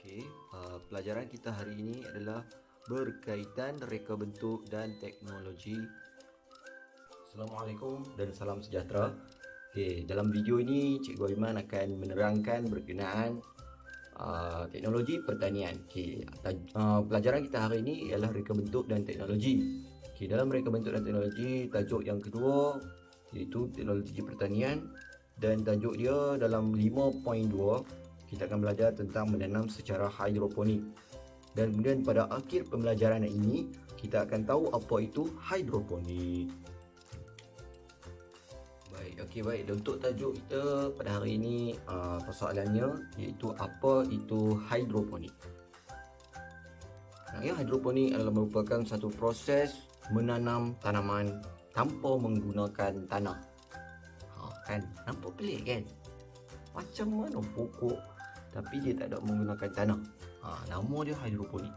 Okey, pelajaran kita hari ini adalah berkaitan reka bentuk dan teknologi. Assalamualaikum dan salam sejahtera. Okey, dalam video ini Cikgu Aiman akan menerangkan berkenaan teknologi pertanian. Okey, pelajaran kita hari ini ialah reka bentuk dan teknologi. Okey, dalam reka bentuk dan teknologi, tajuk yang kedua iaitu teknologi pertanian, dan tajuk dia dalam 5.2 kita akan belajar tentang menanam secara hidroponik. Dan kemudian pada akhir pembelajaran ini kita akan tahu apa itu hidroponik. Baik. Untuk tajuk kita pada hari ini, persoalannya iaitu apa itu hidroponik. Hidroponik adalah merupakan satu proses menanam tanaman tanpa menggunakan tanah. Kan nampak pelik kan? Macam mana pokok tapi dia tak ada menggunakan tanah. Nama dia hidroponik.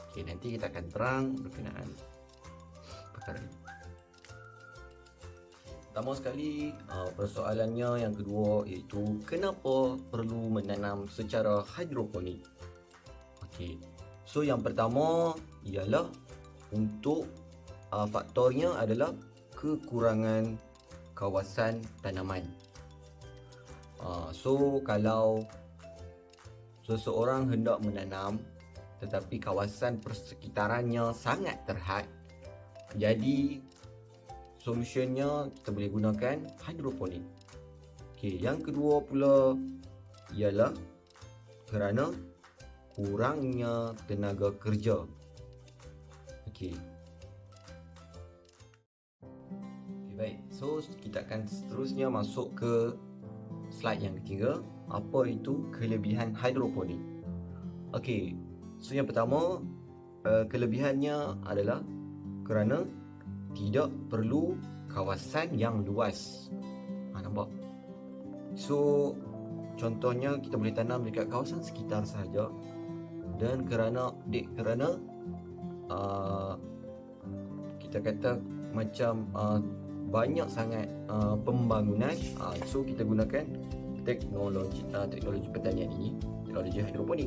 Okey, nanti kita akan terang berkenaan perkara ini. Pertama sekali, persoalannya yang kedua iaitu kenapa perlu menanam secara hidroponik. Okey. So yang pertama ialah untuk faktornya adalah kekurangan kawasan tanaman. So kalau seseorang hendak menanam tetapi kawasan persekitarannya sangat terhad, jadi solusinya kita boleh gunakan hidroponik. Okey, yang kedua pula ialah kerana kurangnya tenaga kerja. Okey. Baik, so kita akan seterusnya masuk ke slide yang ketiga. Apa itu kelebihan hidroponik? Okey, so yang pertama, kelebihannya adalah kerana tidak perlu kawasan yang luas. Nampak? So contohnya kita boleh tanam dekat kawasan sekitar sahaja, dan kerana kita kata macam banyak sangat pembangunan, so kita gunakan teknologi pertanian ini, teknologi hidroponik.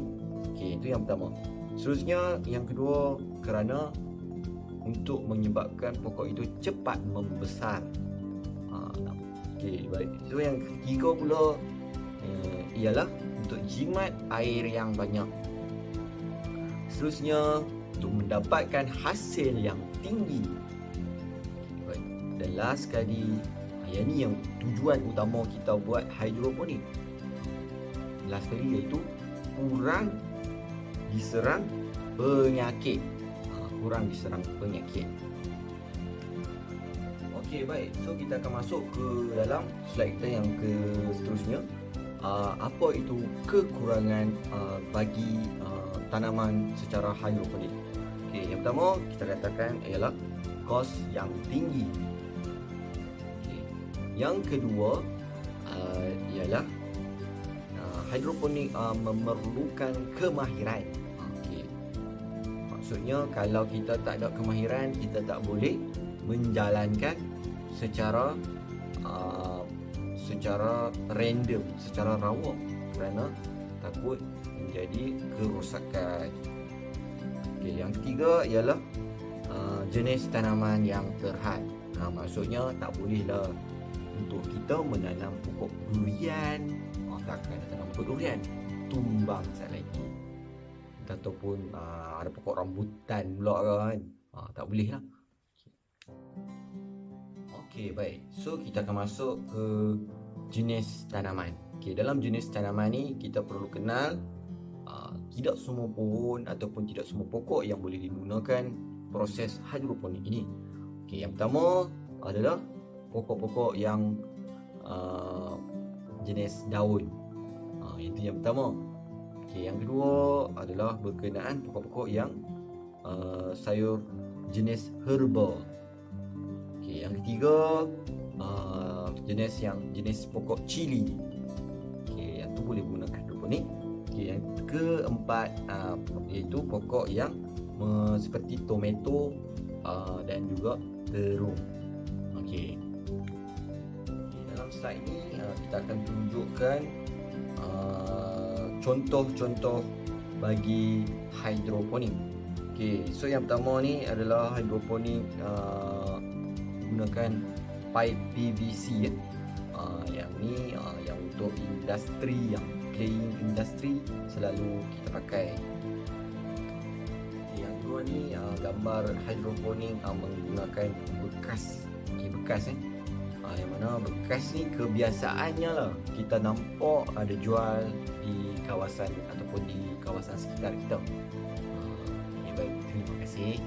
Okey, itu yang pertama. Seterusnya yang kedua, kerana untuk menyebabkan pokok itu cepat membesar. Okey, baik. So yang ketiga pula ialah untuk jimat air yang banyak. Seterusnya untuk mendapatkan hasil yang tinggi. Dan last sekali, yang ni yang tujuan utama kita buat hidroponik. Last sekali iaitu kurang diserang penyakit. Okey, baik. So kita akan masuk ke dalam slide kita yang seterusnya. Apa itu kekurangan bagi tanaman secara hidroponik? Okey, yang pertama kita katakan ialah kos yang tinggi. Yang kedua ialah hidroponik memerlukan kemahiran. Maksudnya kalau kita tak ada kemahiran, kita tak boleh menjalankan secara random, secara rawak, kerana takut menjadi kerosakan. Yang ketiga ialah jenis tanaman yang terhad. Maksudnya tak bolehlah untuk kita menanam pokok durian, takkan tanam pokok durian tumbang sekali lagi, ataupun ada pokok rambutan pula kan, tak boleh lah. Okey, baik. So kita akan masuk ke jenis tanaman. Okey, dalam jenis tanaman ni kita perlu kenal tidak semua pohon ataupun tidak semua pokok yang boleh digunakan proses hidroponik ini. Okey, yang pertama adalah pokok-pokok yang jenis daun. Itu yang pertama. Okey, yang kedua adalah berkenaan pokok-pokok yang sayur jenis herba. Okey, yang ketiga jenis pokok cili. Okey, yang tu boleh gunakan hidroponik. Okey, yang keempat iaitu pokok yang seperti tomato dan juga terung. Okey. Dalam slide ini kita akan tunjukkan contoh-contoh bagi hidroponik. Okey, so yang pertama ni adalah hidroponik gunakan pipe PVC ya. Yang ni yang untuk industri, yang cleaning industri selalu kita pakai. Yang kedua ni gambar hidroponik menggunakan bekas. Bekas yang mana bekas ni kebiasaannya lah kita nampak ada jual di kawasan ataupun di kawasan sekitar kita. Baik, terima kasih.